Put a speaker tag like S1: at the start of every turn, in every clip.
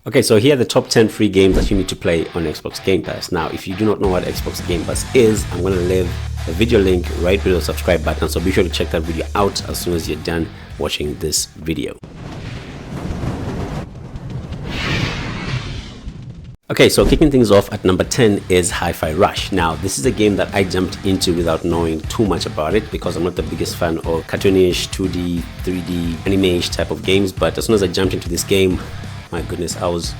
S1: Okay, so here are the top 10 free games that you need to play on Xbox Game Pass. Now, if you do not know what Xbox Game Pass is, I'm going to leave a video link right below the subscribe button, so be sure to check that video out as soon as you're done watching this video. Okay, so kicking things off at number 10 is HiFi Rush. Now, this is a game that I jumped into without knowing too much about it because I'm not the biggest fan of cartoonish, 2D, 3D, anime-ish type of games. But as soon as I jumped into this game, my goodness, I was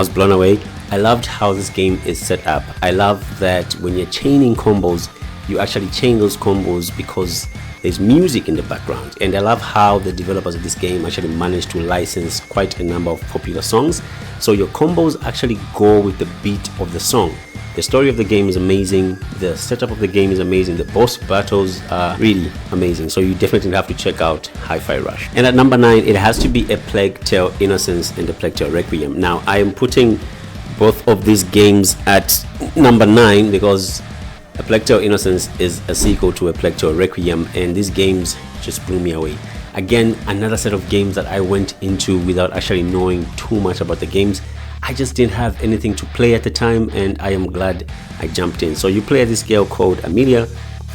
S1: blown away. I loved how this game is set up. I love that when you're chaining combos, you actually chain those combos because there's music in the background. And I love how the developers of this game actually managed to license quite a number of popular songs. So your combos actually go with the beat of the song. The story of the game is amazing. The setup of the game is amazing. The boss battles are really amazing. So you definitely have to check out HiFi Rush. And at number 9, it has to be A Plague Tale Innocence and A Plague Tale Requiem. Now, I am putting both of these games at number 9 because A Plague Tale Innocence is a sequel to A Plague Tale Requiem, and these games just blew me away. Again, another set of games that I went into without actually knowing too much about the games. I just didn't have anything to play at the time, and I am glad I jumped in. So you play this girl called Amelia.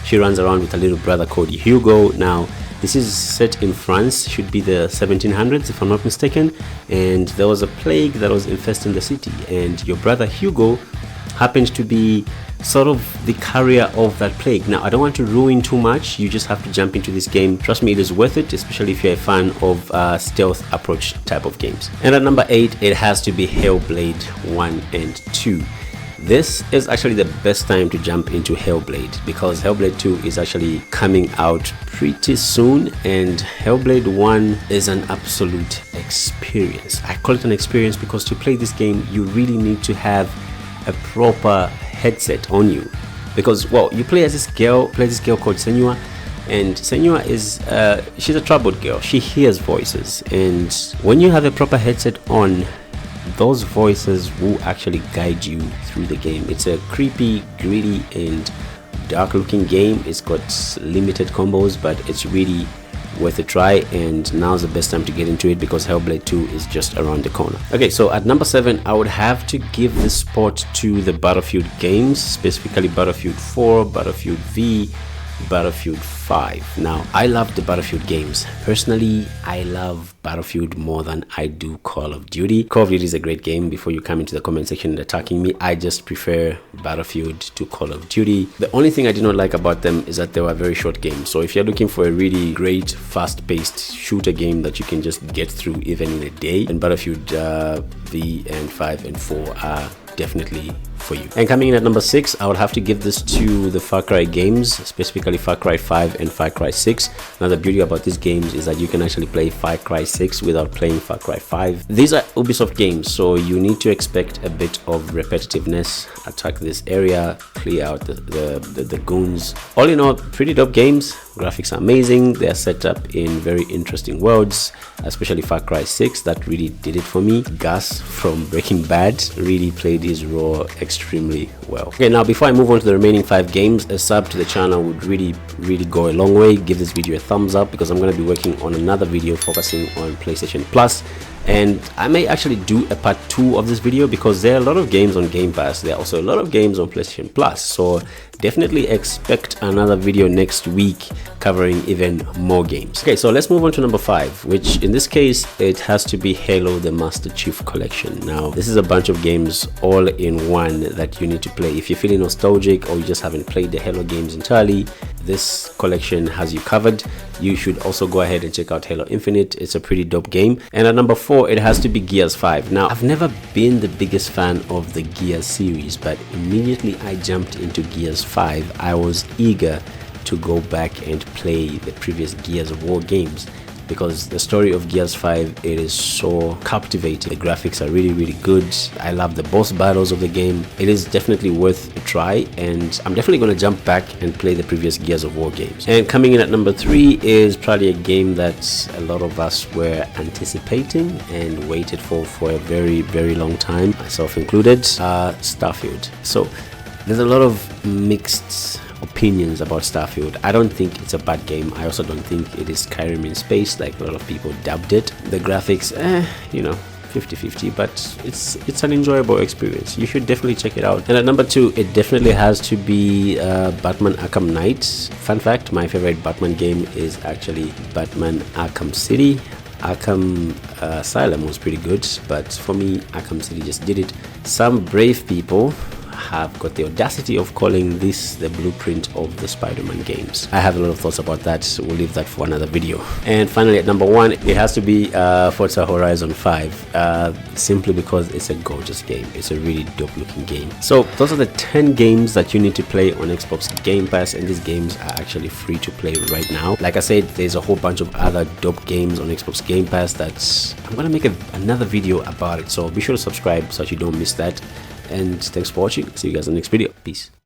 S1: She runs around with a little brother called Hugo. Now, this is set in France, should be the 1700s if I'm not mistaken, and there was a plague that was infesting the city, and your brother Hugo happens to be sort of the carrier of that plague. Now, I don't want to ruin too much. You just have to jump into this game. Trust me, it is worth it, especially if you're a fan of stealth approach type of games. And at number 8, it has to be Hellblade 1 and 2. This is actually the best time to jump into Hellblade because Hellblade 2 is actually coming out pretty soon, and Hellblade 1 is an absolute experience. I call it an experience because to play this game, you really need to have a proper headset on you because, well, you play as this girl called Senua, and Senua is she's a troubled girl. She hears voices, and when you have a proper headset on, those voices will actually guide you through the game. It's a creepy, gritty, and dark looking game. It's got limited combos, but it's really worth a try, and now's the best time to get into it because Hellblade 2 is just around the corner. Okay, so at number 7, I would have to give this spot to the Battlefield games, specifically Battlefield 4, Battlefield V, Battlefield 5. Now, I love the Battlefield games. Personally, I love Battlefield more than I do Call of Duty. Call of Duty is a great game. Before you come into the comment section and attacking me, I just prefer Battlefield to Call of Duty. The only thing I did not like about them is that they were very short games. So if you're looking for a really great, fast-paced shooter game that you can just get through even in a day, then Battlefield V and 5 and 4 are definitely for you. And coming in at number 6, I would have to give this to the Far Cry games, specifically Far Cry 5 and Far Cry 6. Now, the beauty about these games is that you can actually play Far Cry 6 without playing Far Cry 5. These are Ubisoft games, so you need to expect a bit of repetitiveness. Attack this area, clear out the goons. All in all, pretty dope games. Graphics are amazing. They are set up in very interesting worlds, especially Far Cry 6. That really did it for me. Gus from Breaking Bad really played his role extremely well. Okay, now before I move on to the remaining 5 games, a sub to the channel would really go a long way. Give this video a thumbs up because I'm going to be working on another video focusing on PlayStation Plus, and I may actually do a part 2 of this video because there are a lot of games on Game Pass. There are also a lot of games on PlayStation Plus, so definitely expect another video next week covering even more games. Okay, so let's move on to number 5, which in this case it has to be Halo the Master Chief Collection. Now, this is a bunch of games all in one that you need to play. If you're feeling nostalgic or you just haven't played the Halo games entirely, this collection has you covered. You should also go ahead and check out Halo Infinite. It's a pretty dope game. And at number 4, it has to be Gears 5. Now, I've never been the biggest fan of the Gears series, but immediately I jumped into Gears 5, I was eager to go back and play the previous Gears of War games because the story of Gears 5, it is so captivating. The graphics are really good. I love the boss battles of the game. It is definitely worth a try, and I'm definitely going to jump back and play the previous Gears of War games. And coming in at number 3 is probably a game that a lot of us were anticipating and waited for a very long time, myself included, Starfield. So there's a lot of mixed opinions about Starfield. I don't think it's a bad game. I also don't think it is Skyrim in space like a lot of people dubbed it. The graphics, you know, 50-50, but it's an enjoyable experience. You should definitely check it out. And at number 2, it definitely has to be Batman Arkham Knight. Fun fact, my favorite Batman game is actually Batman Arkham City. Arkham Asylum was pretty good, but for me, Arkham City just did it. Some brave people have got the audacity of calling this the blueprint of the Spider-Man games. I have a lot of thoughts about that. We'll leave that for another video. And finally, at number 1, it has to be Forza Horizon 5, simply because it's a gorgeous game. It's a really dope looking game. So those are the 10 games that you need to play on Xbox Game Pass, and these games are actually free to play right now. Like I said, there's a whole bunch of other dope games on Xbox Game Pass that I'm gonna make another video about it, so be sure to subscribe so that you don't miss that. And thanks for watching. See you guys in the next video. Peace.